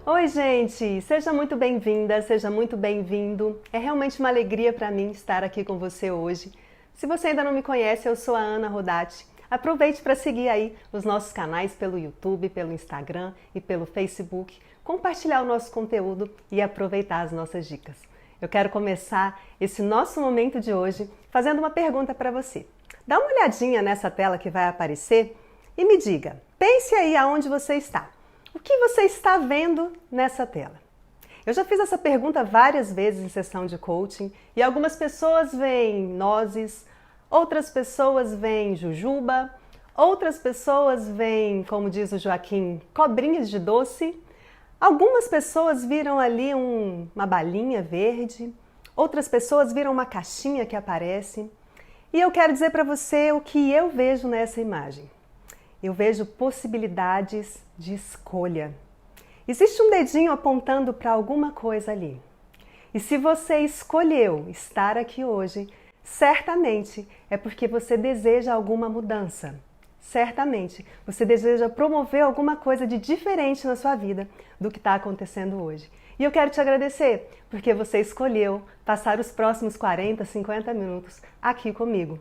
Oi, gente! Seja muito bem-vinda, seja muito bem-vindo. É realmente uma alegria para mim estar aqui com você hoje. Se você ainda não me conhece, eu sou a Ana Rodati. Aproveite para seguir aí os nossos canais pelo YouTube, pelo Instagram e pelo Facebook, compartilhar o nosso conteúdo e aproveitar as nossas dicas. Eu quero começar esse nosso momento de hoje fazendo uma pergunta para você. Dá uma olhadinha nessa tela que vai aparecer e me diga, pense aí aonde você está. O que você está vendo nessa tela? Eu já fiz essa pergunta várias vezes em sessão de coaching e algumas pessoas veem nozes, outras pessoas veem jujuba, outras pessoas veem, como diz o Joaquim, cobrinhas de doce. Algumas pessoas viram ali uma balinha verde, outras pessoas viram uma caixinha que aparece. E eu quero dizer para você o que eu vejo nessa imagem. Eu vejo possibilidades de escolha. Existe um dedinho apontando para alguma coisa ali. E se você escolheu estar aqui hoje, certamente é porque você deseja alguma mudança. Certamente você deseja promover alguma coisa de diferente na sua vida do que está acontecendo hoje. E eu quero te agradecer porque você escolheu passar os próximos 40, 50 minutos aqui comigo.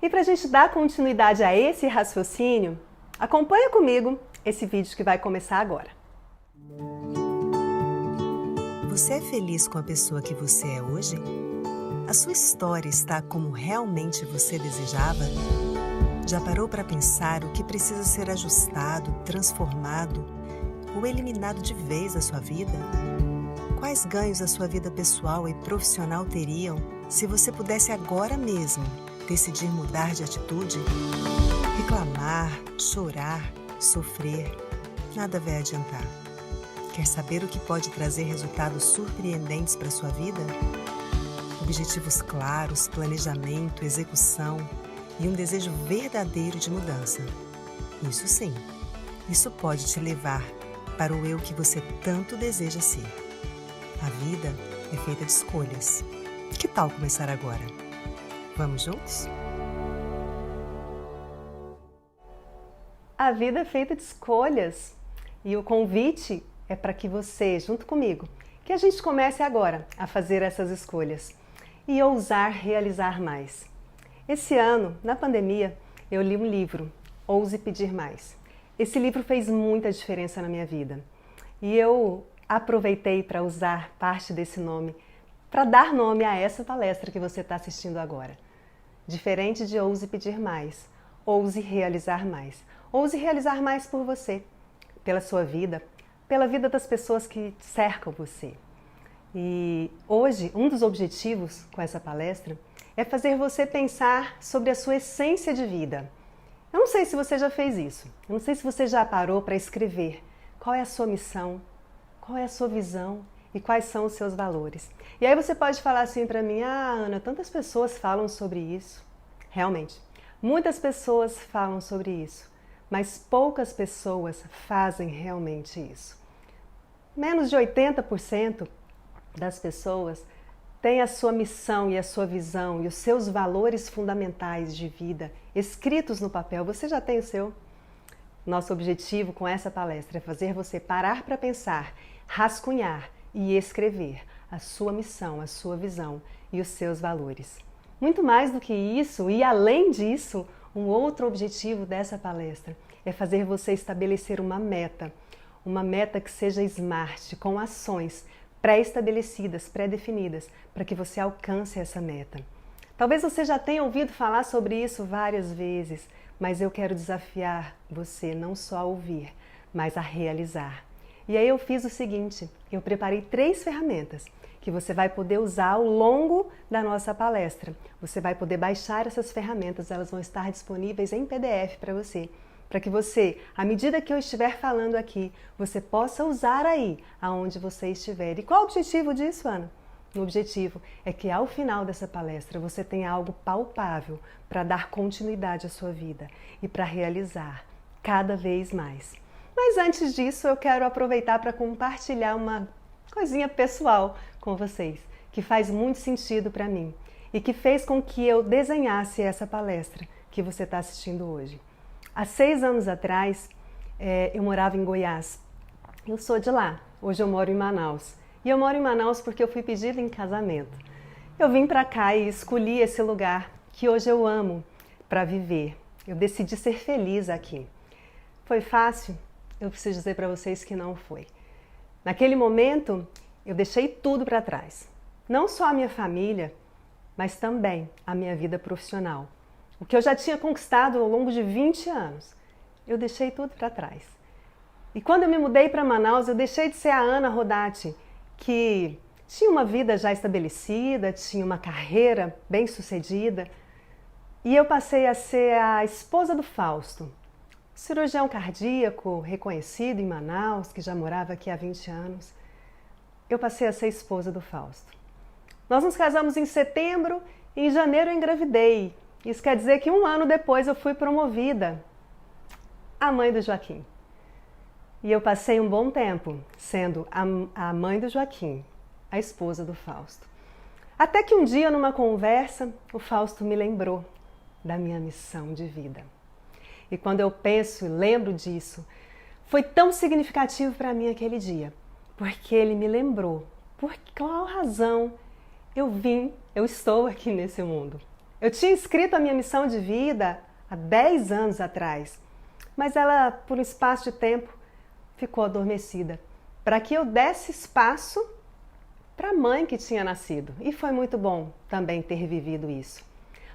E para a gente dar continuidade a esse raciocínio, acompanha comigo esse vídeo que vai começar agora. Você é feliz com a pessoa que você é hoje? A sua história está como realmente você desejava? Já parou para pensar o que precisa ser ajustado, transformado ou eliminado de vez da sua vida? Quais ganhos a sua vida pessoal e profissional teriam se você pudesse agora mesmo decidir mudar de atitude? Reclamar, chorar, sofrer, nada vai adiantar. Quer saber o que pode trazer resultados surpreendentes para a sua vida? Objetivos claros, planejamento, execução e um desejo verdadeiro de mudança. Isso sim, isso pode te levar para o eu que você tanto deseja ser. A vida é feita de escolhas. Que tal começar agora? Vamos juntos? A vida é feita de escolhas e o convite é para que você, junto comigo, que a gente comece agora a fazer essas escolhas e ousar realizar mais. Esse ano, na pandemia, eu li um livro, Ouse Pedir Mais. Esse livro fez muita diferença na minha vida e eu aproveitei para usar parte desse nome para dar nome a essa palestra que você está assistindo agora. Diferente de Ouse Pedir Mais, ouse realizar mais. Ouse realizar mais por você, pela sua vida, pela vida das pessoas que cercam você. E hoje, um dos objetivos com essa palestra é fazer você pensar sobre a sua essência de vida. Eu não sei se você já fez isso, eu não sei se você já parou para escrever qual é a sua missão, qual é a sua visão e quais são os seus valores. E aí você pode falar assim para mim, Ana, tantas pessoas falam sobre isso. Realmente, muitas pessoas falam sobre isso. Mas poucas pessoas fazem realmente isso. Menos de 80% das pessoas têm a sua missão e a sua visão e os seus valores fundamentais de vida escritos no papel. Você já tem o seu? Nosso objetivo com essa palestra é fazer você parar para pensar, rascunhar e escrever a sua missão, a sua visão e os seus valores. Muito mais do que isso e além disso, um outro objetivo dessa palestra é fazer você estabelecer uma meta que seja SMART, com ações pré-estabelecidas, pré-definidas, para que você alcance essa meta. Talvez você já tenha ouvido falar sobre isso várias vezes, mas eu quero desafiar você não só a ouvir, mas a realizar. E aí eu fiz o seguinte, eu preparei 3 ferramentas que você vai poder usar ao longo da nossa palestra. Você vai poder baixar essas ferramentas, elas vão estar disponíveis em PDF para você, para que você, à medida que eu estiver falando aqui, você possa usar aí, aonde você estiver. E qual o objetivo disso, Ana? O objetivo é que ao final dessa palestra você tenha algo palpável para dar continuidade à sua vida e para realizar cada vez mais. Mas antes disso, eu quero aproveitar para compartilhar uma coisinha pessoal com vocês, que faz muito sentido para mim e que fez com que eu desenhasse essa palestra que você está assistindo hoje. Há 6 anos atrás, eu morava em Goiás. Eu sou de lá, Hoje eu moro em Manaus. E eu moro em Manaus porque eu fui pedida em casamento. Eu vim para cá e escolhi esse lugar que hoje eu amo para viver. Eu decidi ser feliz aqui. Foi fácil? Eu preciso dizer para vocês que não foi. Naquele momento, eu deixei tudo para trás. Não só a minha família, mas também a minha vida profissional. O que eu já tinha conquistado ao longo de 20 anos. Eu deixei tudo para trás. E quando eu me mudei para Manaus, eu deixei de ser a Ana Rodati, que tinha uma vida já estabelecida, tinha uma carreira bem sucedida, e eu passei a ser a esposa do Fausto, cirurgião cardíaco reconhecido em Manaus, que já morava aqui há 20 anos. Eu passei a ser esposa do Fausto. Nós nos casamos em setembro e em janeiro eu engravidei. Isso quer dizer que 1 ano depois eu fui promovida a mãe do Joaquim. E eu passei um bom tempo sendo a mãe do Joaquim, a esposa do Fausto. Até que um dia, numa conversa, o Fausto me lembrou da minha missão de vida. E quando eu penso e lembro disso, foi tão significativo para mim aquele dia, porque ele me lembrou por qual razão eu estou aqui nesse mundo. Eu tinha escrito a minha missão de vida há 10 anos atrás, mas ela, por um espaço de tempo, ficou adormecida, para que eu desse espaço para a mãe que tinha nascido. E foi muito bom também ter vivido isso.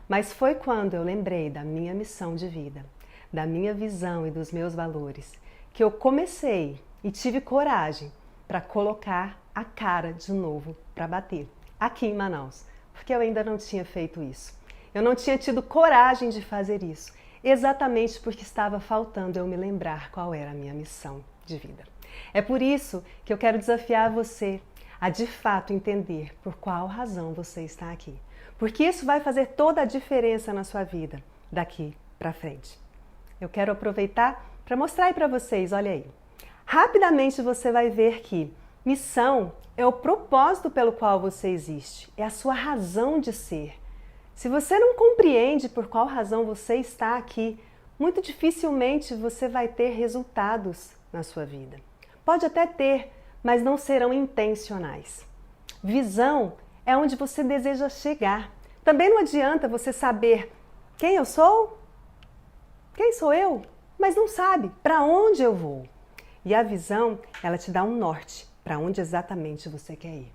Mas foi quando eu lembrei da minha missão de vida, da minha visão e dos meus valores, que eu comecei e tive coragem para colocar a cara de novo para bater, aqui em Manaus, porque eu ainda não tinha feito isso. Eu não tinha tido coragem de fazer isso, exatamente porque estava faltando eu me lembrar qual era a minha missão de vida. É por isso que eu quero desafiar você a de fato entender por qual razão você está aqui. Porque isso vai fazer toda a diferença na sua vida daqui para frente. Eu quero aproveitar para mostrar aí para vocês, olha aí. Rapidamente você vai ver que missão é o propósito pelo qual você existe, é a sua razão de ser. Se você não compreende por qual razão você está aqui, muito dificilmente você vai ter resultados na sua vida. Pode até ter, mas não serão intencionais. Visão é onde você deseja chegar. Também não adianta você saber quem eu sou, quem sou eu, mas não sabe para onde eu vou. E a visão, ela te dá um norte para onde exatamente você quer ir.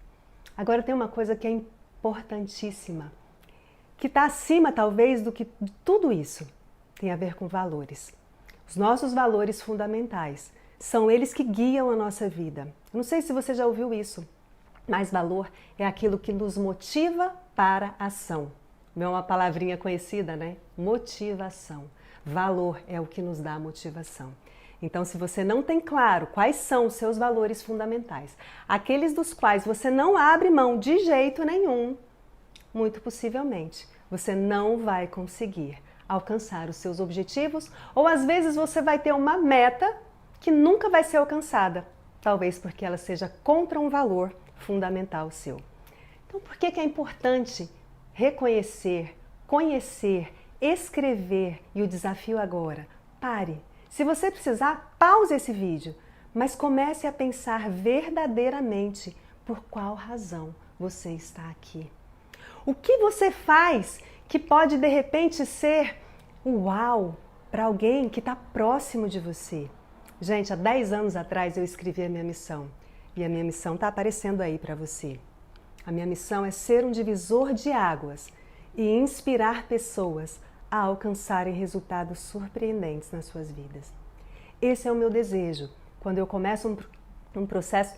Agora tem uma coisa que é importantíssima, que está acima talvez do que de tudo isso, tem a ver com valores. Os nossos valores fundamentais são eles que guiam a nossa vida. Não sei se você já ouviu isso, mas valor é aquilo que nos motiva para a ação. Não é uma palavrinha conhecida, né? Motivação. Valor é o que nos dá a motivação. Então, se você não tem claro quais são os seus valores fundamentais, aqueles dos quais você não abre mão de jeito nenhum, muito possivelmente você não vai conseguir alcançar os seus objetivos, ou às vezes você vai ter uma meta que nunca vai ser alcançada, talvez porque ela seja contra um valor fundamental seu. Então, por que é importante reconhecer, conhecer, escrever? E o desafio agora, pare. Se você precisar, pause esse vídeo, mas comece a pensar verdadeiramente por qual razão você está aqui. O que você faz que pode de repente ser uau para alguém que está próximo de você? Gente, há 10 anos atrás eu escrevi a minha missão e a minha missão está aparecendo aí para você. A minha missão é ser um divisor de águas e inspirar pessoas a alcançarem resultados surpreendentes nas suas vidas. Esse é o meu desejo quando eu começo um processo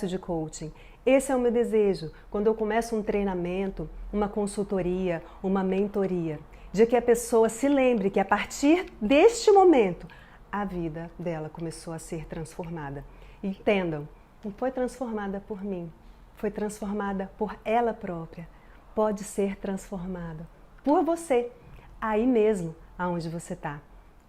de coaching. Esse é o meu desejo quando eu começo um treinamento, uma consultoria, uma mentoria, de que a pessoa se lembre que a partir deste momento a vida dela começou a ser transformada. Entendam, não foi transformada por mim, foi transformada por ela própria. Pode ser transformada por você, aí mesmo aonde você está.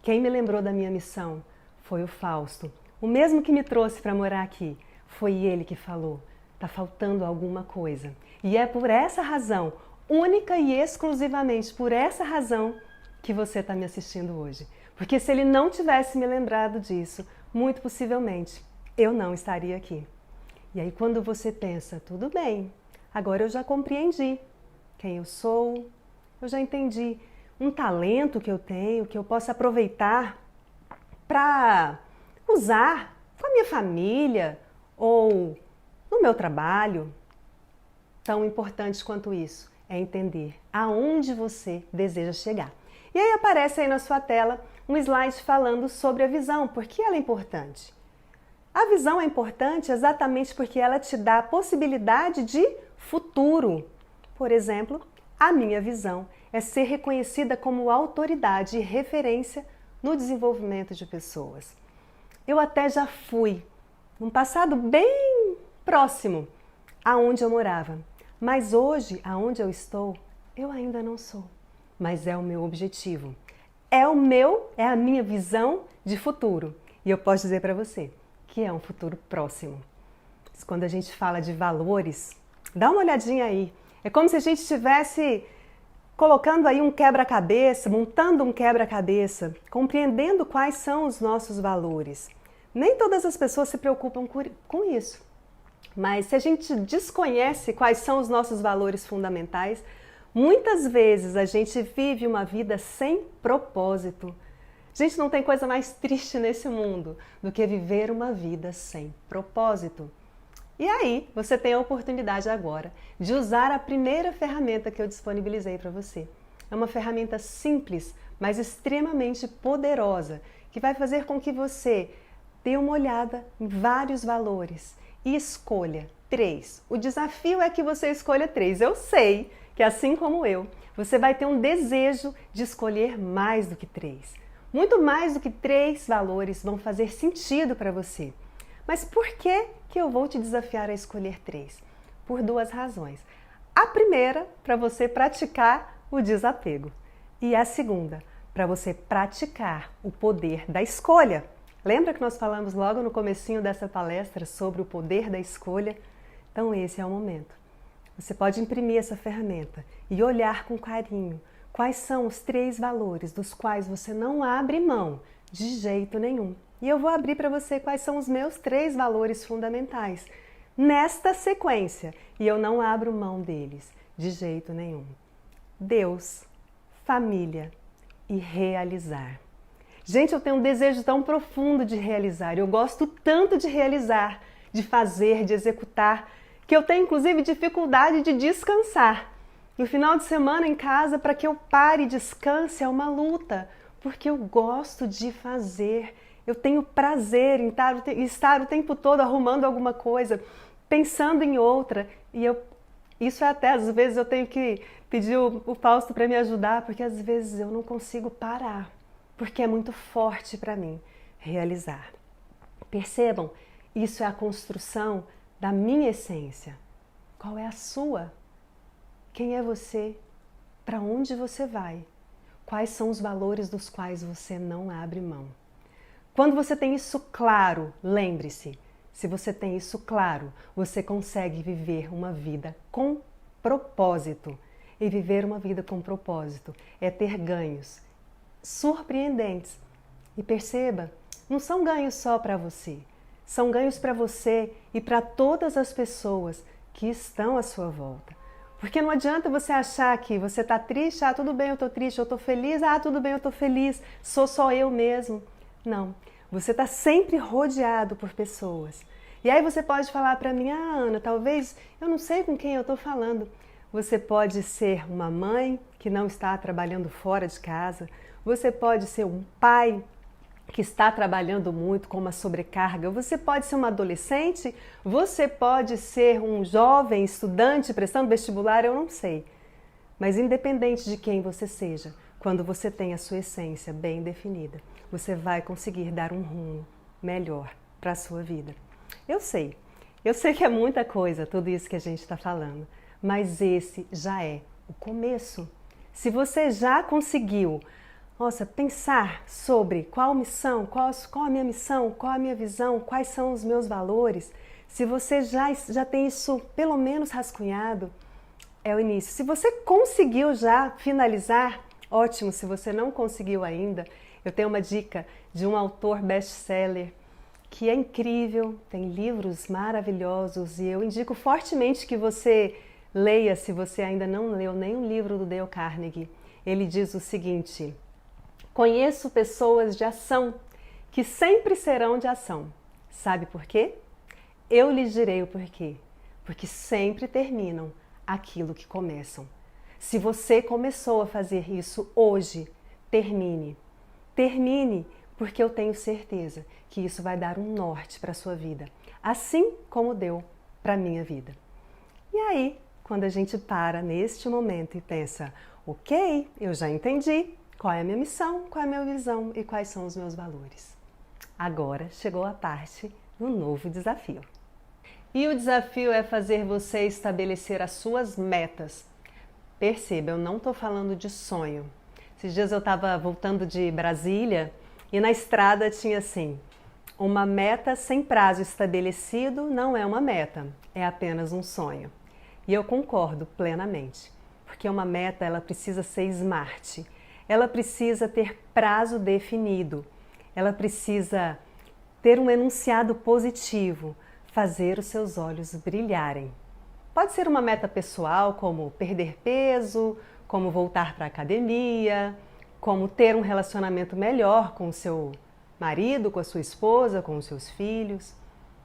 Quem me lembrou da minha missão foi o Fausto, o mesmo que me trouxe para morar aqui. Foi ele que falou, está faltando alguma coisa. E é por essa razão, única e exclusivamente por essa razão, que você está me assistindo hoje. Porque se ele não tivesse me lembrado disso, muito possivelmente eu não estaria aqui. E aí quando você pensa, tudo bem, agora eu já compreendi quem eu sou, eu já entendi um talento que eu tenho, que eu posso aproveitar para usar com a minha família ou no meu trabalho. Tão importante quanto isso é entender aonde você deseja chegar. E aí aparece aí na sua tela um slide falando sobre a visão, por que ela é importante. A visão é importante exatamente porque ela te dá a possibilidade de futuro. Por exemplo, a minha visão é ser reconhecida como autoridade e referência no desenvolvimento de pessoas. Eu até já fui, num passado bem próximo, aonde eu morava. Mas hoje, aonde eu estou, eu ainda não sou. Mas é o meu objetivo. É a minha visão de futuro. E eu posso dizer para você que é um futuro próximo. Quando a gente fala de valores, dá uma olhadinha aí. É como se a gente estivesse colocando aí um quebra-cabeça, montando um quebra-cabeça, compreendendo quais são os nossos valores. Nem todas as pessoas se preocupam com isso. Mas se a gente desconhece quais são os nossos valores fundamentais, muitas vezes a gente vive uma vida sem propósito. Gente, não tem coisa mais triste nesse mundo do que viver uma vida sem propósito. E aí, você tem a oportunidade agora de usar a primeira ferramenta que eu disponibilizei para você. É uma ferramenta simples, mas extremamente poderosa, que vai fazer com que você dê uma olhada em vários valores e escolha 3. O desafio é que você escolha 3. Eu sei que, assim como eu, você vai ter um desejo de escolher mais do que 3. Muito mais do que 3 valores vão fazer sentido para você. Mas por que eu vou te desafiar a escolher 3? Por 2 razões. A primeira, para você praticar o desapego. E a segunda, para você praticar o poder da escolha. Lembra que nós falamos logo no comecinho dessa palestra sobre o poder da escolha? Então esse é o momento. Você pode imprimir essa ferramenta e olhar com carinho quais são os 3 valores dos quais você não abre mão de jeito nenhum. E eu vou abrir para você quais são os meus 3 valores fundamentais nesta sequência. E eu não abro mão deles de jeito nenhum. Deus, família e realizar. Gente, eu tenho um desejo tão profundo de realizar. Eu gosto tanto de realizar, de fazer, de executar, que eu tenho inclusive dificuldade de descansar. No final de semana em casa, para que eu pare e descanse, é uma luta, porque eu gosto de fazer. Eu tenho prazer em estar o tempo todo arrumando alguma coisa, pensando em outra. E isso é até, às vezes, eu tenho que pedir o Fausto para me ajudar, porque às vezes eu não consigo parar, porque é muito forte para mim realizar. Percebam, isso é a construção da minha essência. Qual é a sua? Quem é você? Para onde você vai? Quais são os valores dos quais você não abre mão? Quando você tem isso claro, lembre-se, se você tem isso claro, você consegue viver uma vida com propósito. E viver uma vida com propósito é ter ganhos surpreendentes. E perceba, não são ganhos só para você, são ganhos para você e para todas as pessoas que estão à sua volta. Porque não adianta você achar que você está triste, tudo bem, eu estou triste, eu estou feliz, tudo bem, eu estou feliz, sou só eu mesmo. Não, você está sempre rodeado por pessoas. E aí você pode falar para mim, Ana, talvez eu não sei com quem eu estou falando. Você pode ser uma mãe que não está trabalhando fora de casa, você pode ser um pai que está trabalhando muito com uma sobrecarga, você pode ser uma adolescente, você pode ser um jovem estudante prestando vestibular, eu não sei. Mas independente de quem você seja, quando você tem a sua essência bem definida, você vai conseguir dar um rumo melhor para a sua vida. Eu sei que é muita coisa tudo isso que a gente está falando, mas esse já é o começo. Se você já conseguiu pensar sobre qual missão, qual a minha missão, qual a minha visão, quais são os meus valores, se você já tem isso pelo menos rascunhado, é o início. Se você conseguiu já finalizar, ótimo. Se você não conseguiu ainda, eu tenho uma dica de um autor best-seller que é incrível, tem livros maravilhosos e eu indico fortemente que você leia, se você ainda não leu nenhum livro do Dale Carnegie. Ele diz o seguinte: conheço pessoas de ação que sempre serão de ação. Sabe por quê? Eu lhes direi o porquê. Porque sempre terminam aquilo que começam. Se você começou a fazer isso hoje, termine. Termine, porque eu tenho certeza que isso vai dar um norte para a sua vida, assim como deu para a minha vida. E aí, quando a gente para neste momento e pensa, ok, eu já entendi qual é a minha missão, qual é a minha visão e quais são os meus valores. Agora chegou a parte do novo desafio. E o desafio é fazer você estabelecer as suas metas. Perceba, eu não estou falando de sonho. Esses dias eu estava voltando de Brasília e na estrada tinha assim: uma meta sem prazo estabelecido não é uma meta, é apenas um sonho. E eu concordo plenamente, porque uma meta ela precisa ser smart, ela precisa ter prazo definido, ela precisa ter um enunciado positivo, fazer os seus olhos brilharem. Pode ser uma meta pessoal, como perder peso, como voltar para a academia, como ter um relacionamento melhor com o seu marido, com a sua esposa, com os seus filhos.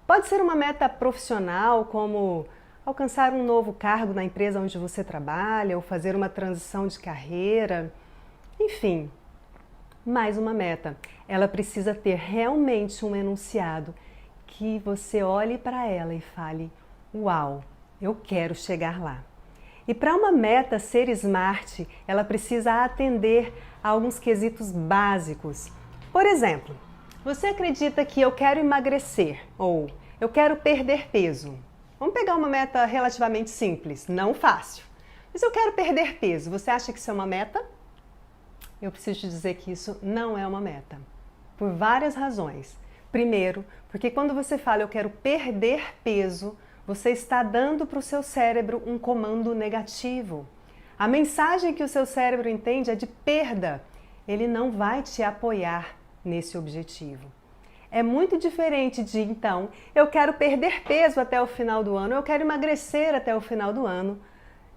Pode ser uma meta profissional, como alcançar um novo cargo na empresa onde você trabalha, ou fazer uma transição de carreira. Enfim, mais uma meta. Ela precisa ter realmente um enunciado que você olhe para ela e fale: uau, eu quero chegar lá. E para uma meta ser smart, ela precisa atender a alguns quesitos básicos. Por exemplo, você acredita que eu quero emagrecer ou eu quero perder peso? Vamos pegar uma meta relativamente simples, não fácil. Mas eu quero perder peso. Você acha que isso é uma meta? Eu preciso te dizer que isso não é uma meta. Por várias razões. Primeiro, porque quando você fala eu quero perder peso, você está dando para o seu cérebro um comando negativo. A mensagem que o seu cérebro entende é de perda. Ele não vai te apoiar nesse objetivo. É muito diferente de, então, eu quero perder peso até o final do ano, eu quero emagrecer até o final do ano,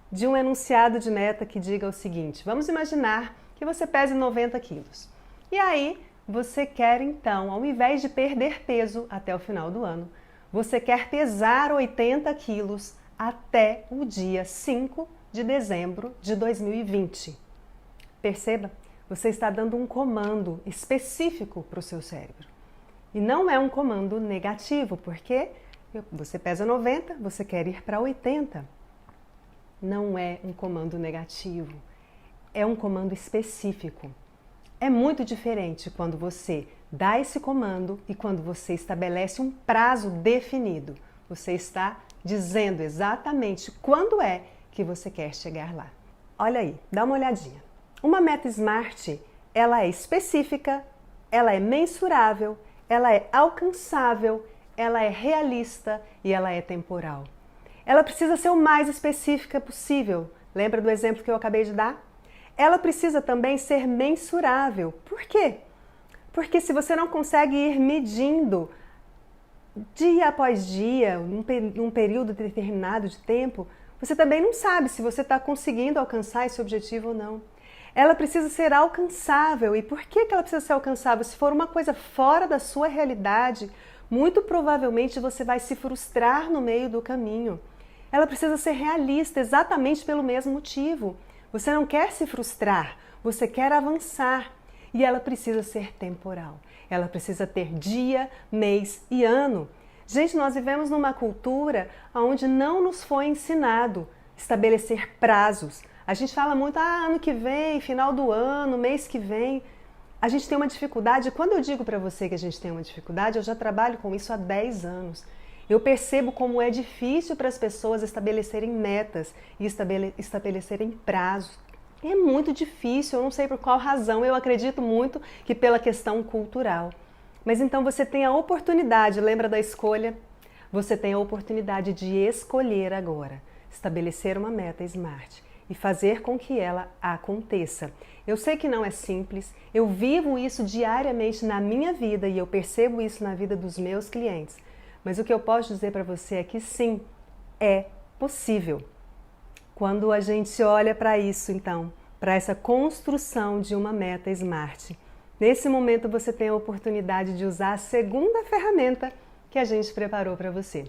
de um enunciado de meta que diga o seguinte: vamos imaginar que você pese 90 quilos. E aí, você quer então, ao invés de perder peso até o final do ano, você quer pesar 80 quilos até o dia 5 de dezembro de 2020. Perceba, você está dando um comando específico para o seu cérebro. E não é um comando negativo, porque você pesa 90, você quer ir para 80. Não é um comando negativo, é um comando específico. É muito diferente quando você dá esse comando e quando você estabelece um prazo definido. Você está dizendo exatamente quando é que você quer chegar lá. Olha aí, dá uma olhadinha. Uma meta SMART, ela é específica, ela é mensurável, ela é alcançável, ela é realista e ela é temporal. Ela precisa ser o mais específica possível. Lembra do exemplo que eu acabei de dar? Ela precisa também ser mensurável. Por quê? Porque se você não consegue ir medindo dia após dia, num período determinado de tempo, você também não sabe se você está conseguindo alcançar esse objetivo ou não. Ela precisa ser alcançável. E por que ela precisa ser alcançável? Se for uma coisa fora da sua realidade, muito provavelmente você vai se frustrar no meio do caminho. Ela precisa ser realista exatamente pelo mesmo motivo. Você não quer se frustrar, você quer avançar. E ela precisa ser temporal. Ela precisa ter dia, mês e ano. Gente, nós vivemos numa cultura onde não nos foi ensinado estabelecer prazos. A gente fala muito, ano que vem, final do ano, mês que vem. A gente tem uma dificuldade. Quando eu digo para você que a gente tem uma dificuldade, eu já trabalho com isso há 10 anos. Eu percebo como é difícil para as pessoas estabelecerem metas e estabelecerem prazos. É muito difícil, eu não sei por qual razão, eu acredito muito que pela questão cultural. Mas então você tem a oportunidade, lembra da escolha? Você tem a oportunidade de escolher agora, estabelecer uma meta SMART e fazer com que ela aconteça. Eu sei que não é simples, eu vivo isso diariamente na minha vida e eu percebo isso na vida dos meus clientes. Mas o que eu posso dizer para você é que sim, é possível. Quando a gente olha para isso, então, para essa construção de uma meta SMART, nesse momento você tem a oportunidade de usar a segunda ferramenta que a gente preparou para você.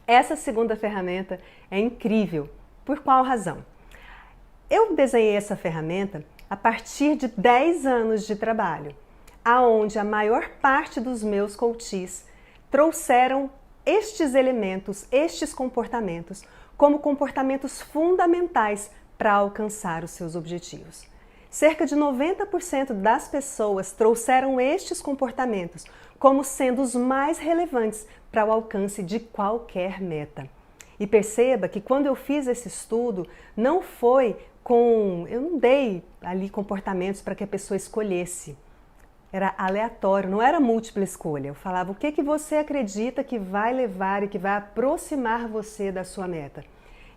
Essa segunda ferramenta é incrível. Por qual razão? Eu desenhei essa ferramenta a partir de 10 anos de trabalho, aonde a maior parte dos meus coaches trouxeram estes elementos, estes comportamentos, como comportamentos fundamentais para alcançar os seus objetivos. Cerca de 90% das pessoas trouxeram estes comportamentos como sendo os mais relevantes para o alcance de qualquer meta. E perceba que quando eu fiz esse estudo, eu não dei ali comportamentos para que a pessoa escolhesse. Era aleatório, não era múltipla escolha. Eu falava o que você acredita que vai levar e que vai aproximar você da sua meta.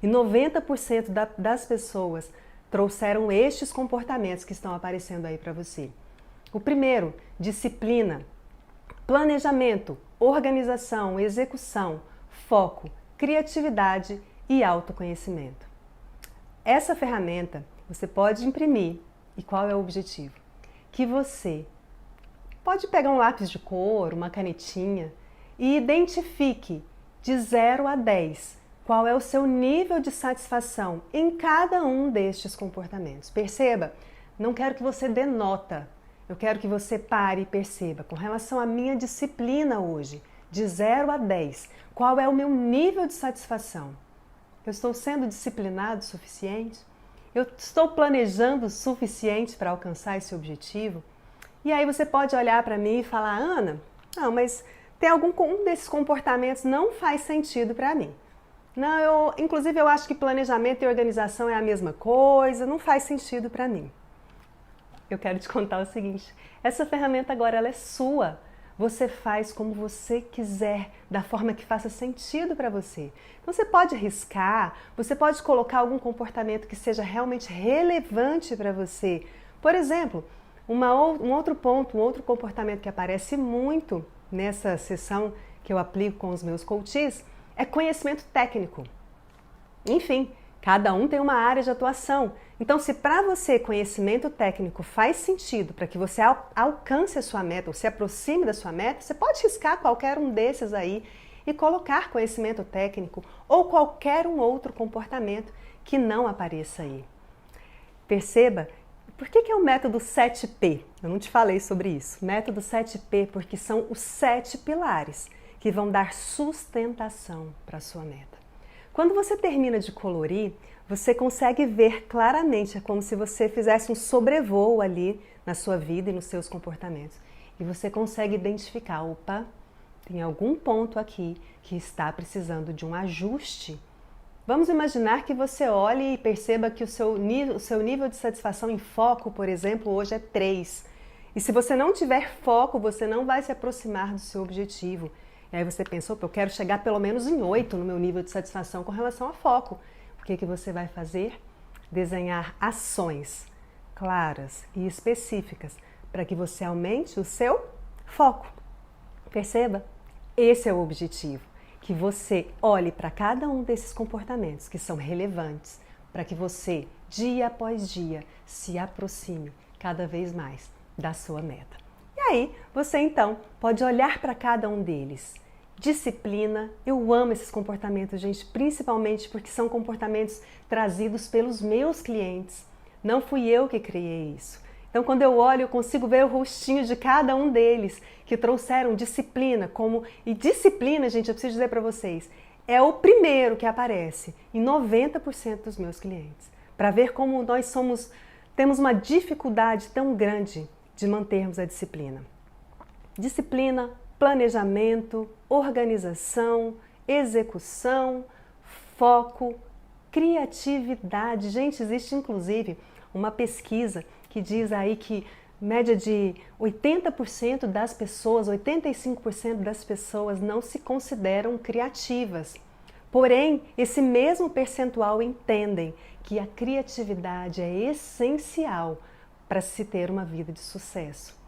E 90% das pessoas trouxeram estes comportamentos que estão aparecendo aí para você. O primeiro, disciplina, planejamento, organização, execução, foco, criatividade e autoconhecimento. Essa ferramenta você pode imprimir. E qual é o objetivo? Que você pode pegar um lápis de cor, uma canetinha e identifique de 0 a 10 qual é o seu nível de satisfação em cada um destes comportamentos. Perceba, não quero que você dê nota, eu quero que você pare e perceba, com relação à minha disciplina hoje, de 0 a 10, qual é o meu nível de satisfação? Eu estou sendo disciplinado o suficiente? Eu estou planejando o suficiente para alcançar esse objetivo? E aí você pode olhar para mim e falar, Ana, não, mas tem um desses comportamentos não faz sentido para mim. Não, inclusive eu acho que planejamento e organização é a mesma coisa, não faz sentido para mim. Eu quero te contar o seguinte, essa ferramenta agora ela é sua. Você faz como você quiser, da forma que faça sentido para você. Então você pode riscar, você pode colocar algum comportamento que seja realmente relevante para você. Por exemplo, um outro ponto, um outro comportamento que aparece muito nessa sessão que eu aplico com os meus coaches é conhecimento técnico. Enfim, cada um tem uma área de atuação. Então, se para você conhecimento técnico faz sentido para que você alcance a sua meta ou se aproxime da sua meta, você pode riscar qualquer um desses aí e colocar conhecimento técnico ou qualquer um outro comportamento que não apareça aí. Perceba, por que é o método 7P? Eu não te falei sobre isso. Método 7P porque são os 7 pilares que vão dar sustentação para a sua meta. Quando você termina de colorir, você consegue ver claramente, é como se você fizesse um sobrevoo ali na sua vida e nos seus comportamentos. E você consegue identificar, opa, tem algum ponto aqui que está precisando de um ajuste. Vamos imaginar que você olhe e perceba que o seu nível de satisfação em foco, por exemplo, hoje é 3. E se você não tiver foco, você não vai se aproximar do seu objetivo. E aí você pensa, opa, eu quero chegar pelo menos em 8 no meu nível de satisfação com relação a foco. O que você vai fazer? Desenhar ações claras e específicas para que você aumente o seu foco. Perceba? Esse é o objetivo. Que você olhe para cada um desses comportamentos que são relevantes para que você, dia após dia, se aproxime cada vez mais da sua meta. E aí, você então pode olhar para cada um deles. Disciplina, eu amo esses comportamentos, gente, principalmente porque são comportamentos trazidos pelos meus clientes. Não fui eu que criei isso. Então, quando eu olho, eu consigo ver o rostinho de cada um deles que trouxeram disciplina. E disciplina, gente, eu preciso dizer para vocês, é o primeiro que aparece em 90% dos meus clientes. Para ver como nós temos uma dificuldade tão grande de mantermos a disciplina. Disciplina, planejamento, organização, execução, foco, criatividade. Gente, existe inclusive uma pesquisa que diz aí que média de 80% das pessoas, 85% das pessoas não se consideram criativas. Porém, esse mesmo percentual entendem que a criatividade é essencial para se ter uma vida de sucesso.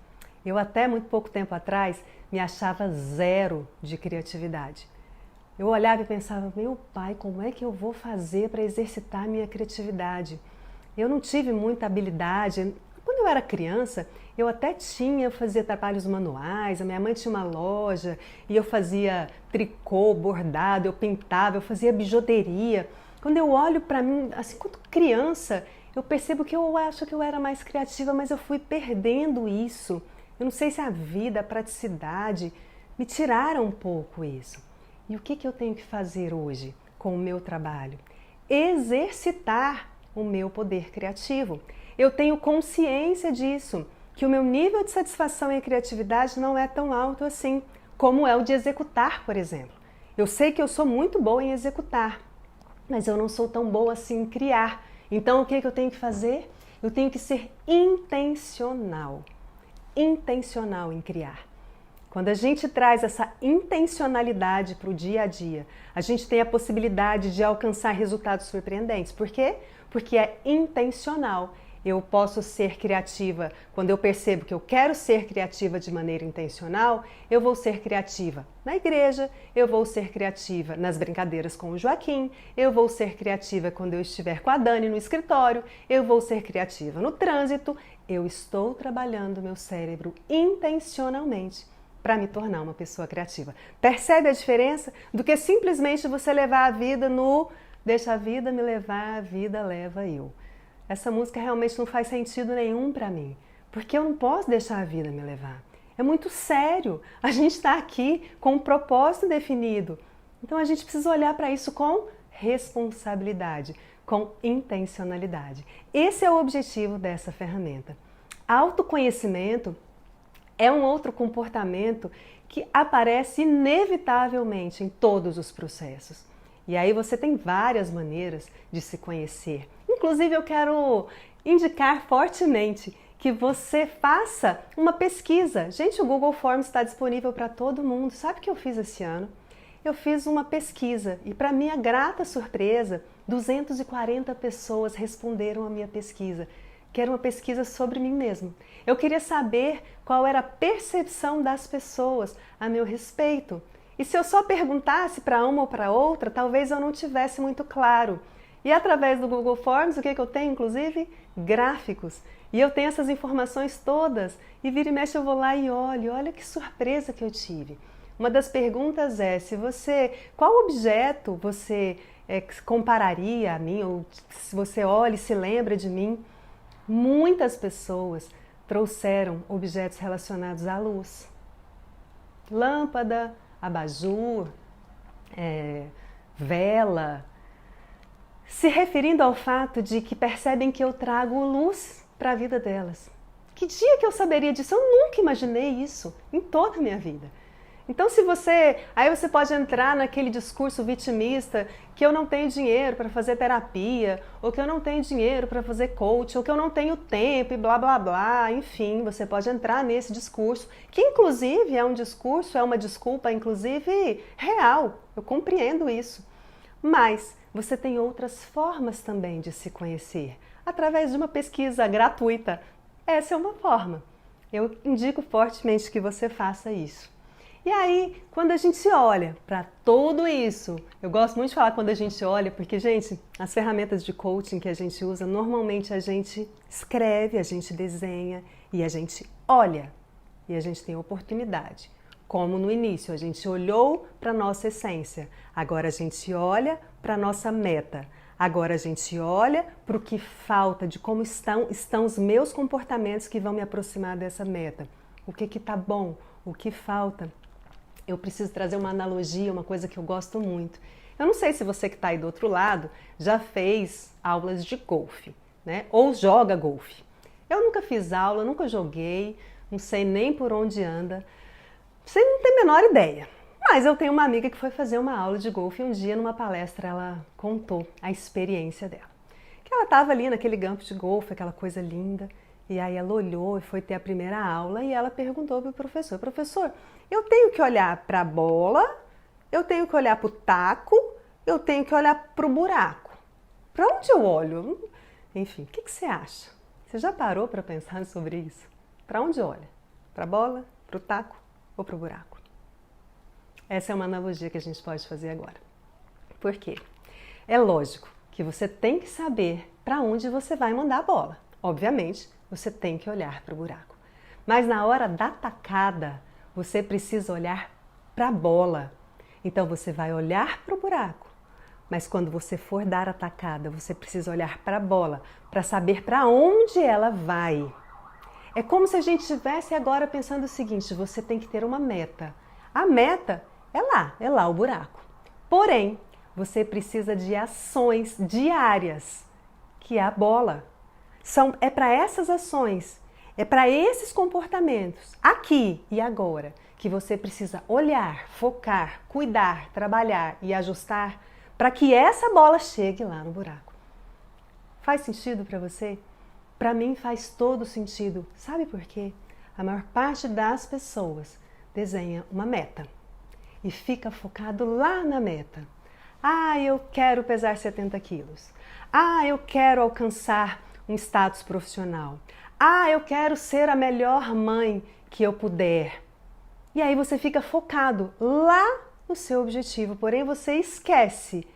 Eu até muito pouco tempo atrás me achava zero de criatividade. Eu olhava e pensava, meu pai, como é que eu vou fazer para exercitar minha criatividade? Eu não tive muita habilidade. Quando eu era criança, eu até tinha, eu fazia trabalhos manuais, a minha mãe tinha uma loja e eu fazia tricô, bordado, eu pintava, eu fazia bijuteria. Quando eu olho para mim, assim, quando criança, eu percebo que eu acho que eu era mais criativa, mas eu fui perdendo isso. Eu não sei se a vida, a praticidade me tiraram um pouco isso. E o que eu tenho que fazer hoje com o meu trabalho? Exercitar o meu poder criativo. Eu tenho consciência disso, que o meu nível de satisfação e criatividade não é tão alto assim, como é o de executar, por exemplo. Eu sei que eu sou muito boa em executar, mas eu não sou tão boa assim em criar. Então o que eu tenho que fazer? Eu tenho que ser intencional. Intencional em criar. Quando a gente traz essa intencionalidade para o dia a dia, a gente tem a possibilidade de alcançar resultados surpreendentes. Por quê? Porque é intencional. Eu posso ser criativa quando eu percebo que eu quero ser criativa de maneira intencional, eu vou ser criativa na igreja, eu vou ser criativa nas brincadeiras com o Joaquim, eu vou ser criativa quando eu estiver com a Dani no escritório, eu vou ser criativa no trânsito. Eu estou trabalhando meu cérebro intencionalmente para me tornar uma pessoa criativa. Percebe a diferença do que simplesmente você levar a vida no deixa a vida me levar, a vida leva eu. Essa música realmente não faz sentido nenhum para mim, porque eu não posso deixar a vida me levar. É muito sério. A gente está aqui com um propósito definido. Então a gente precisa olhar para isso com responsabilidade, com intencionalidade. Esse é o objetivo dessa ferramenta. Autoconhecimento é um outro comportamento que aparece inevitavelmente em todos os processos. E aí você tem várias maneiras de se conhecer. Inclusive eu quero indicar fortemente que você faça uma pesquisa. Gente, o Google Forms está disponível para todo mundo. Sabe o que eu fiz esse ano? Eu fiz uma pesquisa e, para minha grata surpresa, 240 pessoas responderam a minha pesquisa, que era uma pesquisa sobre mim mesma. Eu queria saber qual era a percepção das pessoas a meu respeito. E se eu só perguntasse para uma ou para outra, talvez eu não tivesse muito claro. E através do Google Forms, o que eu tenho, inclusive? Gráficos. E eu tenho essas informações todas. E vira e mexe eu vou lá e olho. Olha que surpresa que eu tive. Uma das perguntas é qual objeto você compararia a mim? Ou se você olha e se lembra de mim? Muitas pessoas trouxeram objetos relacionados à luz. Lâmpada, abajur, vela, se referindo ao fato de que percebem que eu trago luz para a vida delas. Que dia que eu saberia disso? Eu nunca imaginei isso em toda a minha vida. Então aí você pode entrar naquele discurso vitimista que eu não tenho dinheiro para fazer terapia, ou que eu não tenho dinheiro para fazer coach, ou que eu não tenho tempo e blá blá blá, enfim, você pode entrar nesse discurso, que inclusive é uma desculpa inclusive real, eu compreendo isso. Mas você tem outras formas também de se conhecer, através de uma pesquisa gratuita. Essa é uma forma. Eu indico fortemente que você faça isso. E aí, quando a gente olha para tudo isso, eu gosto muito de falar quando a gente olha, porque, gente, as ferramentas de coaching que a gente usa, normalmente a gente escreve, a gente desenha e a gente olha. E a gente tem oportunidade. Como no início, a gente olhou para a nossa essência, agora a gente olha para a nossa meta. Agora a gente olha para o que falta, de como estão os meus comportamentos que vão me aproximar dessa meta. O que está bom, o que falta. Eu preciso trazer uma analogia, uma coisa que eu gosto muito. Eu não sei se você que está aí do outro lado já fez aulas de golfe, né? Ou joga golfe. Eu nunca fiz aula, nunca joguei, não sei nem por onde anda. Você não tem a menor ideia. Mas eu tenho uma amiga que foi fazer uma aula de golfe e um dia numa palestra ela contou a experiência dela. Que ela estava ali naquele campo de golfe, aquela coisa linda, e aí ela olhou e foi ter a primeira aula e ela perguntou para o professor, professor, eu tenho que olhar para a bola, eu tenho que olhar para o taco, eu tenho que olhar para o buraco. Para onde eu olho? Enfim, o que você acha? Você já parou para pensar sobre isso? Para onde olha? Para a bola, para o taco ou para o buraco? Essa é uma analogia que a gente pode fazer agora. Por quê? É lógico que você tem que saber para onde você vai mandar a bola. Obviamente, você tem que olhar para o buraco. Mas na hora da tacada, você precisa olhar para a bola. Então você vai olhar para o buraco. Mas quando você for dar a tacada, você precisa olhar para a bola para saber para onde ela vai. É como se a gente estivesse agora pensando o seguinte: você tem que ter uma meta. A meta é lá o buraco. Porém, você precisa de ações diárias, que é a bola. É para essas ações, é para esses comportamentos, aqui e agora, que você precisa olhar, focar, cuidar, trabalhar e ajustar para que essa bola chegue lá no buraco. Faz sentido para você? Para mim faz todo sentido. Sabe por quê? A maior parte das pessoas desenha uma meta e fica focado lá na meta. Ah, eu quero pesar 70 quilos. Ah, eu quero alcançar um status profissional. Ah, eu quero ser a melhor mãe que eu puder. E aí você fica focado lá no seu objetivo, porém você esquece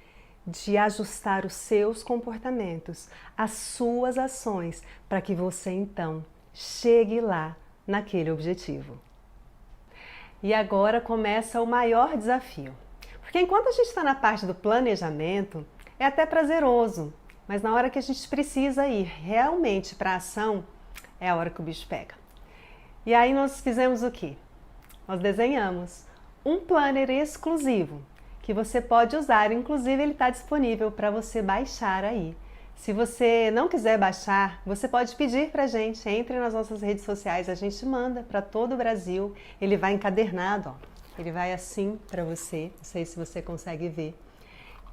de ajustar os seus comportamentos, as suas ações, para que você então chegue lá naquele objetivo. E agora começa o maior desafio. Porque enquanto a gente está na parte do planejamento, é até prazeroso, mas na hora que a gente precisa ir realmente para a ação, é a hora que o bicho pega. E aí nós fizemos o quê? Nós desenhamos um planner exclusivo, que você pode usar, inclusive ele está disponível para você baixar aí. Se você não quiser baixar, você pode pedir para a gente, entre nas nossas redes sociais, a gente manda para todo o Brasil, ele vai encadernado, ó. Ele vai assim para você, não sei se você consegue ver.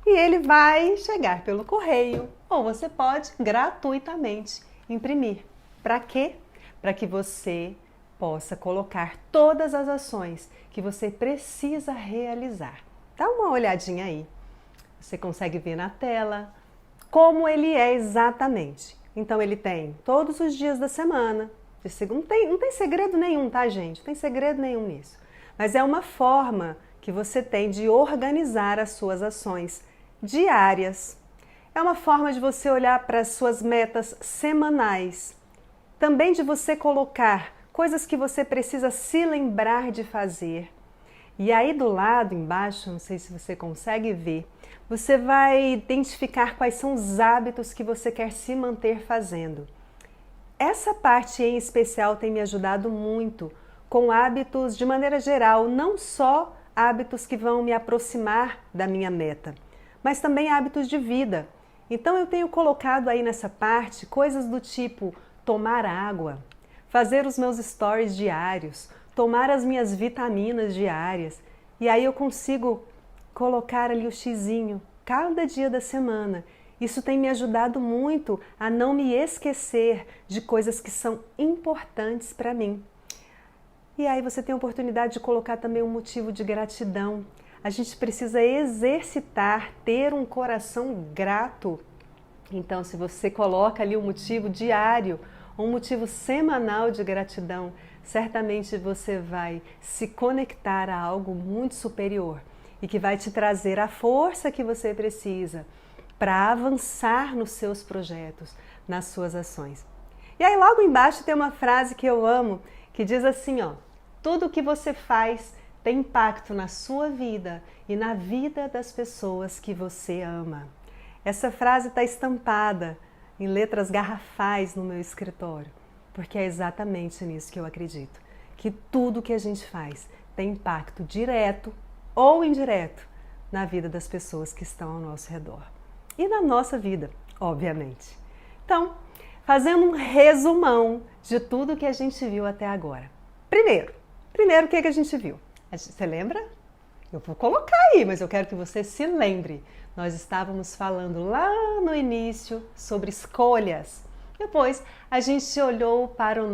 E ele vai chegar pelo correio, ou você pode gratuitamente imprimir. Para quê? Para que você possa colocar todas as ações que você precisa realizar. Dá uma olhadinha aí. Você consegue ver na tela como ele é exatamente. Então ele tem todos os dias da semana. Não tem segredo nenhum, tá, gente? Não tem segredo nenhum nisso. Mas é uma forma que você tem de organizar as suas ações diárias. É uma forma de você olhar para as suas metas semanais. Também de você colocar coisas que você precisa se lembrar de fazer. E aí do lado, embaixo, não sei se você consegue ver, você vai identificar quais são os hábitos que você quer se manter fazendo. Essa parte em especial tem me ajudado muito com hábitos de maneira geral, não só hábitos que vão me aproximar da minha meta, mas também hábitos de vida. Então eu tenho colocado aí nessa parte coisas do tipo tomar água, fazer os meus stories diários, tomar as minhas vitaminas diárias, e aí eu consigo colocar ali o xizinho cada dia da semana. Isso tem me ajudado muito a não me esquecer de coisas que são importantes para mim. E aí você tem a oportunidade de colocar também um motivo de gratidão. A gente precisa exercitar, ter um coração grato. Então, se você coloca ali um motivo diário, um motivo semanal de gratidão, certamente você vai se conectar a algo muito superior e que vai te trazer a força que você precisa para avançar nos seus projetos, nas suas ações. E aí logo embaixo tem uma frase que eu amo, que diz assim, ó: tudo o que você faz tem impacto na sua vida e na vida das pessoas que você ama. Essa frase está estampada em letras garrafais no meu escritório, porque é exatamente nisso que eu acredito, que tudo que a gente faz tem impacto direto ou indireto na vida das pessoas que estão ao nosso redor. E na nossa vida, obviamente. Então, fazendo um resumão de tudo que a gente viu até agora. Primeiro o que a gente viu? Você lembra? Eu vou colocar aí, mas eu quero que você se lembre. Nós estávamos falando lá no início sobre escolhas. Depois a gente olhou para o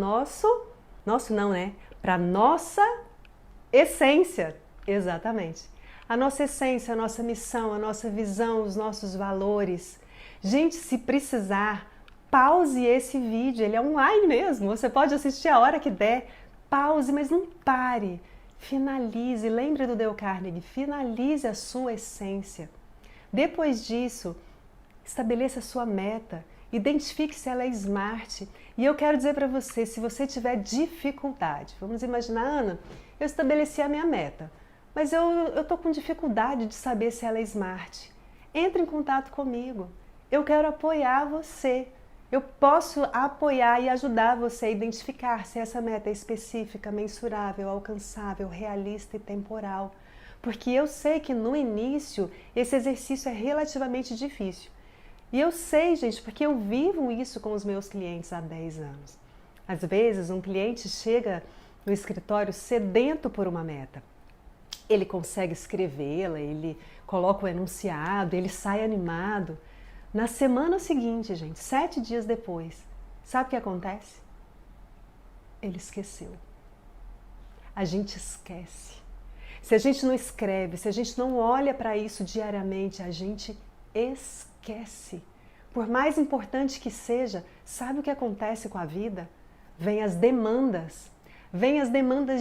para a nossa essência. Exatamente. A nossa essência, a nossa missão, a nossa visão, os nossos valores. Gente, se precisar, pause esse vídeo, ele é online mesmo, você pode assistir a hora que der. Pause, mas não pare. Finalize, lembre do Dale Carnegie, finalize a sua essência. Depois disso, estabeleça a sua meta, identifique se ela é SMART. E eu quero dizer para você, se você tiver dificuldade, vamos imaginar, Ana, eu estabeleci a minha meta, mas eu estou com dificuldade de saber se ela é SMART. Entre em contato comigo, eu quero apoiar você. Eu posso apoiar e ajudar você a identificar se essa meta é específica, mensurável, alcançável, realista e temporal. Porque eu sei que no início esse exercício é relativamente difícil. E eu sei, gente, porque eu vivo isso com os meus clientes há 10 anos. Às vezes um cliente chega no escritório sedento por uma meta. Ele consegue escrevê-la, ele coloca o enunciado, ele sai animado. Na semana seguinte, gente, 7 dias depois, sabe o que acontece? Ele esqueceu. A gente esquece. Se a gente não escreve, se a gente não olha para isso diariamente, a gente esquece. Por mais importante que seja, sabe o que acontece com a vida? Vem as demandas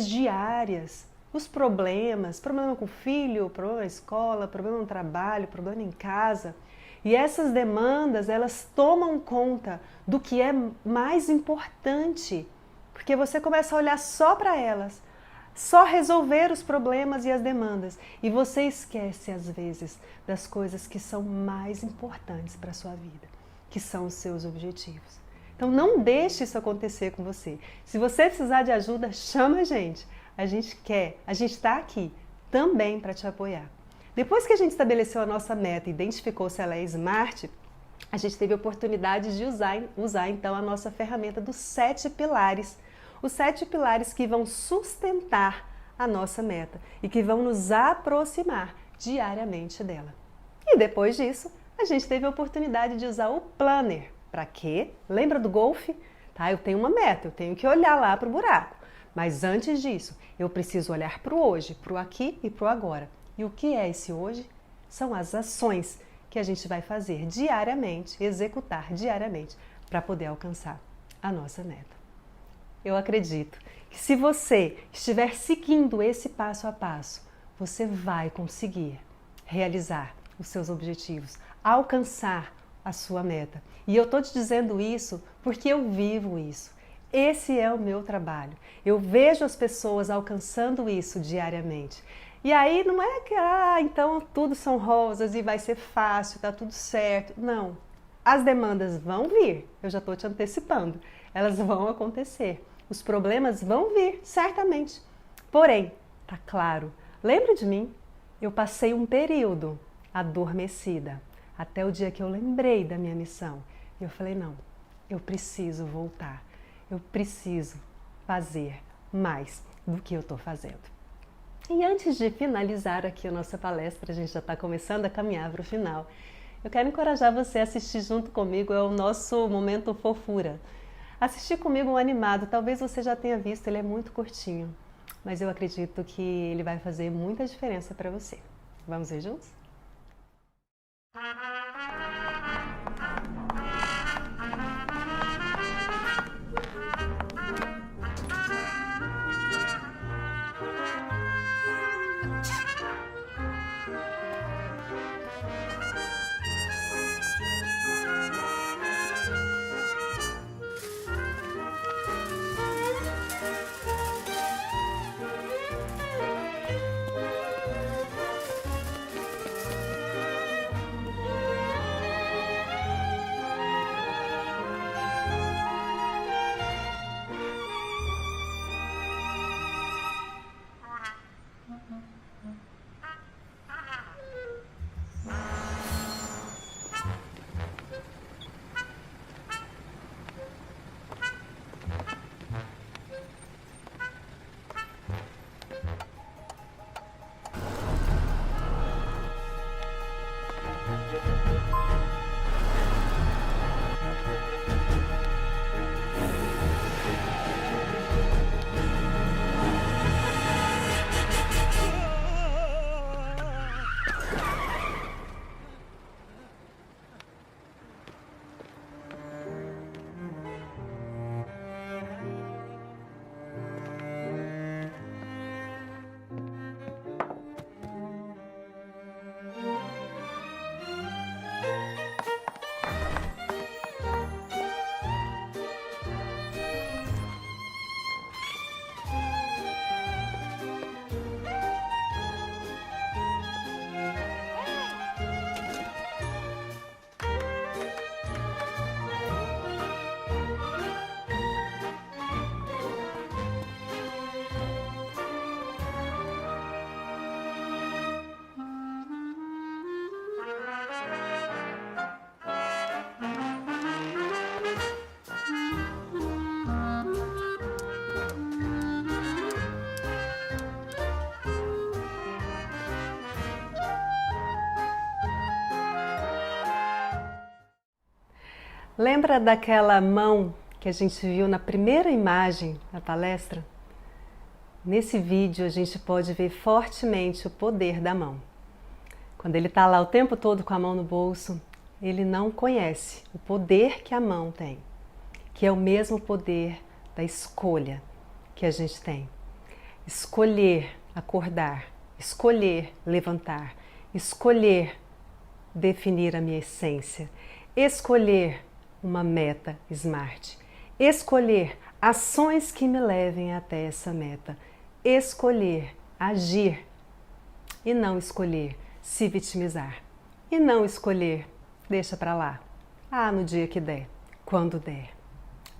diárias, os problemas, problema com o filho, problema na escola, problema no trabalho, problema em casa. E essas demandas, elas tomam conta do que é mais importante, porque você começa a olhar só para elas, só resolver os problemas e as demandas, e você esquece às vezes das coisas que são mais importantes para a sua vida, que são os seus objetivos. Então não deixe isso acontecer com você. Se você precisar de ajuda, chama a gente. A gente está aqui também para te apoiar. Depois que a gente estabeleceu a nossa meta e identificou se ela é SMART, a gente teve a oportunidade de usar então a nossa ferramenta dos 7 pilares. Os 7 pilares que vão sustentar a nossa meta e que vão nos aproximar diariamente dela. E depois disso, a gente teve a oportunidade de usar o Planner. Para quê? Lembra do golfe? Tá? Eu tenho uma meta, eu tenho que olhar lá para o buraco. Mas antes disso, eu preciso olhar para o hoje, para o aqui e para o agora. E o que é esse hoje? São as ações que a gente vai fazer diariamente, executar diariamente, para poder alcançar a nossa meta. Eu acredito que se você estiver seguindo esse passo a passo, você vai conseguir realizar os seus objetivos, alcançar a sua meta. E eu estou te dizendo isso porque eu vivo isso. Esse é o meu trabalho. Eu vejo as pessoas alcançando isso diariamente. E aí não é que, então tudo são rosas e vai ser fácil, tá tudo certo. Não. As demandas vão vir, eu já estou te antecipando. Elas vão acontecer. Os problemas vão vir, certamente. Porém, tá claro, lembra de mim? Eu passei um período adormecida, até o dia que eu lembrei da minha missão. E eu falei, não, eu preciso voltar. Eu preciso fazer mais do que eu estou fazendo. E antes de finalizar aqui a nossa palestra, a gente já está começando a caminhar para o final, eu quero encorajar você a assistir junto comigo, é o nosso momento fofura. Assistir comigo um animado, talvez você já tenha visto, ele é muito curtinho, mas eu acredito que ele vai fazer muita diferença para você. Vamos ver juntos? Lembra daquela mão que a gente viu na primeira imagem da palestra? Nesse vídeo a gente pode ver fortemente o poder da mão. Quando ele está lá o tempo todo com a mão no bolso, ele não conhece o poder que a mão tem, que é o mesmo poder da escolha que a gente tem. Escolher acordar, escolher levantar, escolher definir a minha essência, escolher uma meta SMART, escolher ações que me levem até essa meta, escolher agir e não escolher se vitimizar e não escolher deixa pra lá, no dia que der, quando der.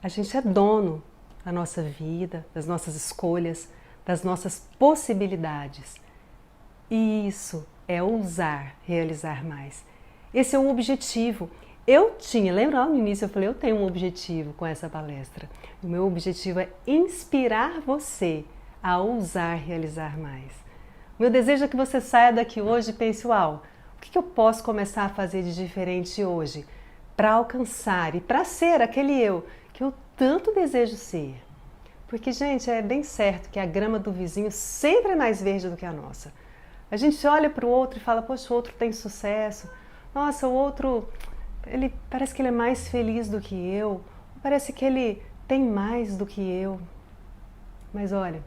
A gente é dono da nossa vida, das nossas escolhas, das nossas possibilidades. E isso é ousar realizar mais. Esse é o objetivo. Lembra lá no início eu falei, eu tenho um objetivo com essa palestra. O meu objetivo é inspirar você a ousar realizar mais. O meu desejo é que você saia daqui hoje e pense, uau, o que eu posso começar a fazer de diferente hoje para alcançar e para ser aquele eu que eu tanto desejo ser? Porque, gente, é bem certo que a grama do vizinho sempre é mais verde do que a nossa. A gente olha para o outro e fala, poxa, o outro tem sucesso. Nossa, o outro, parece que ele é mais feliz do que eu. Parece que ele tem mais do que eu. Mas olha,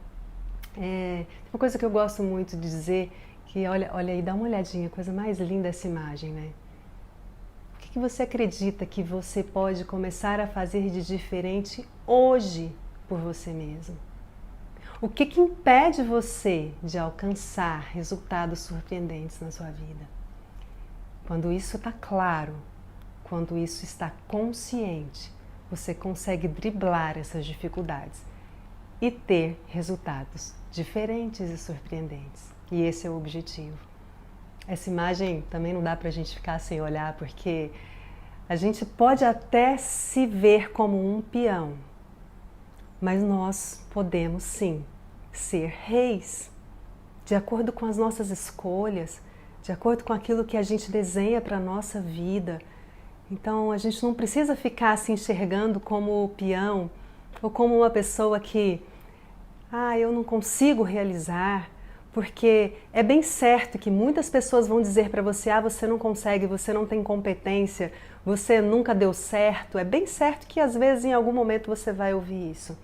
uma coisa que eu gosto muito de dizer, que olha aí, dá uma olhadinha, coisa mais linda essa imagem, né? O que você acredita que você pode começar a fazer de diferente hoje por você mesmo? O que impede você de alcançar resultados surpreendentes na sua vida? Quando isso está claro, quando isso está consciente, você consegue driblar essas dificuldades e ter resultados diferentes e surpreendentes. E esse é o objetivo. Essa imagem também não dá para a gente ficar sem olhar, porque a gente pode até se ver como um peão, mas nós podemos sim ser reis, de acordo com as nossas escolhas, de acordo com aquilo que a gente desenha para a nossa vida. Então a gente não precisa ficar se enxergando como peão ou como uma pessoa que eu não consigo realizar, porque é bem certo que muitas pessoas vão dizer para você, você não consegue, você não tem competência, você nunca deu certo. É bem certo que às vezes em algum momento você vai ouvir isso.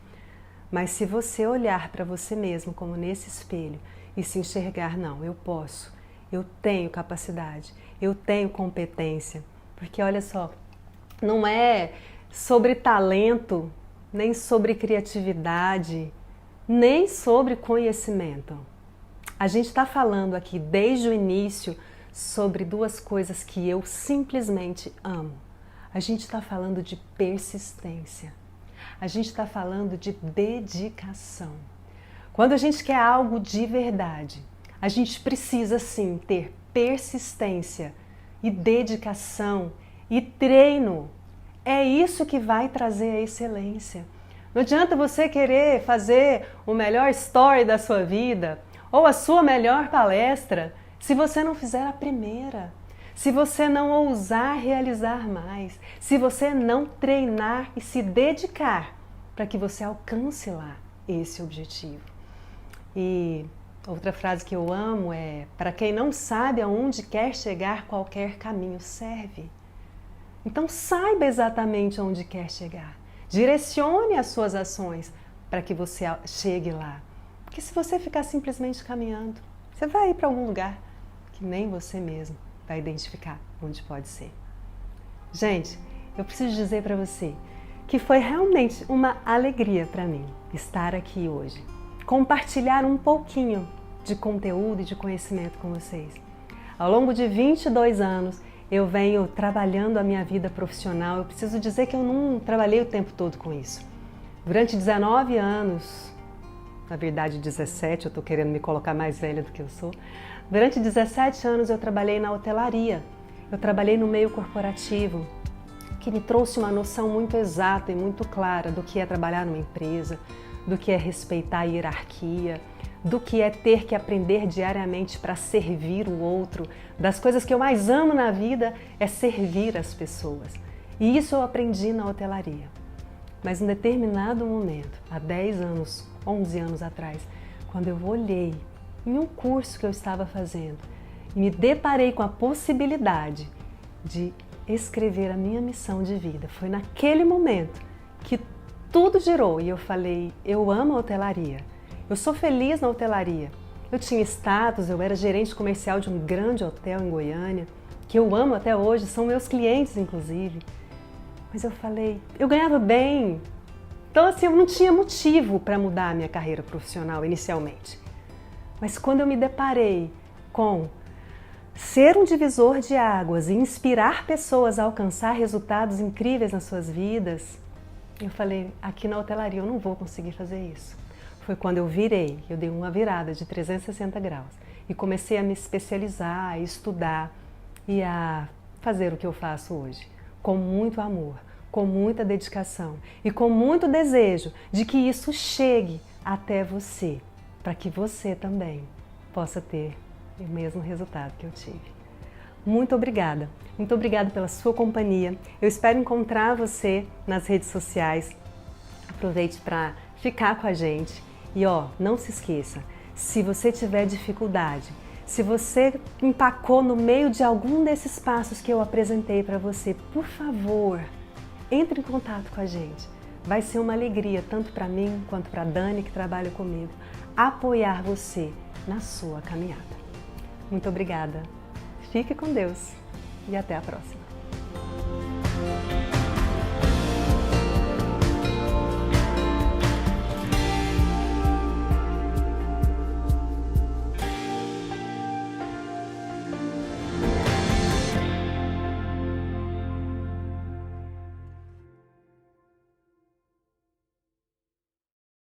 Mas se você olhar para você mesmo como nesse espelho e se enxergar, não, eu posso, eu tenho capacidade, eu tenho competência. Porque olha só, não é sobre talento, nem sobre criatividade, nem sobre conhecimento. A gente está falando aqui desde o início sobre duas coisas que eu simplesmente amo. A gente está falando de persistência. A gente está falando de dedicação. Quando a gente quer algo de verdade, a gente precisa sim ter persistência e dedicação e treino. É isso que vai trazer a excelência. Não adianta você querer fazer o melhor story da sua vida ou a sua melhor palestra se você não fizer a primeira, se você não ousar realizar mais, se você não treinar e se dedicar para que você alcance lá esse objetivo. E outra frase que eu amo é: para quem não sabe aonde quer chegar, qualquer caminho serve. Então saiba exatamente aonde quer chegar. Direcione as suas ações para que você chegue lá. Porque se você ficar simplesmente caminhando, você vai ir para algum lugar que nem você mesmo vai identificar onde pode ser. Gente, eu preciso dizer para você que foi realmente uma alegria para mim estar aqui hoje, compartilhar um pouquinho de conteúdo e de conhecimento com vocês. Ao longo de 22 anos, eu venho trabalhando a minha vida profissional. Eu preciso dizer que eu não trabalhei o tempo todo com isso. Durante 19 anos, na verdade 17, eu estou querendo me colocar mais velha do que eu sou. Durante 17 anos eu trabalhei na hotelaria, eu trabalhei no meio corporativo, que me trouxe uma noção muito exata e muito clara do que é trabalhar numa empresa, do que é respeitar a hierarquia, do que é ter que aprender diariamente para servir o outro. Das coisas que eu mais amo na vida é servir as pessoas. E isso eu aprendi na hotelaria. Mas em determinado momento, há 10 anos, 11 anos atrás, quando eu olhei em um curso que eu estava fazendo e me deparei com a possibilidade de escrever a minha missão de vida, foi naquele momento que tudo girou e eu falei, eu amo a hotelaria, eu sou feliz na hotelaria. Eu tinha status, eu era gerente comercial de um grande hotel em Goiânia, que eu amo até hoje, são meus clientes inclusive. Mas eu falei, eu ganhava bem, então assim, eu não tinha motivo para mudar a minha carreira profissional inicialmente. Mas quando eu me deparei com ser um divisor de águas e inspirar pessoas a alcançar resultados incríveis nas suas vidas, eu falei, aqui na hotelaria eu não vou conseguir fazer isso. Foi quando eu virei, eu dei uma virada de 360 graus e comecei a me especializar, a estudar e a fazer o que eu faço hoje, com muito amor, com muita dedicação e com muito desejo de que isso chegue até você, para que você também possa ter o mesmo resultado que eu tive. Muito obrigada pela sua companhia. Eu espero encontrar você nas redes sociais. Aproveite para ficar com a gente. E não se esqueça, se você tiver dificuldade, se você empacou no meio de algum desses passos que eu apresentei para você, por favor, entre em contato com a gente. Vai ser uma alegria, tanto para mim quanto para a Dani, que trabalha comigo, apoiar você na sua caminhada. Muito obrigada. Fique com Deus e até a próxima.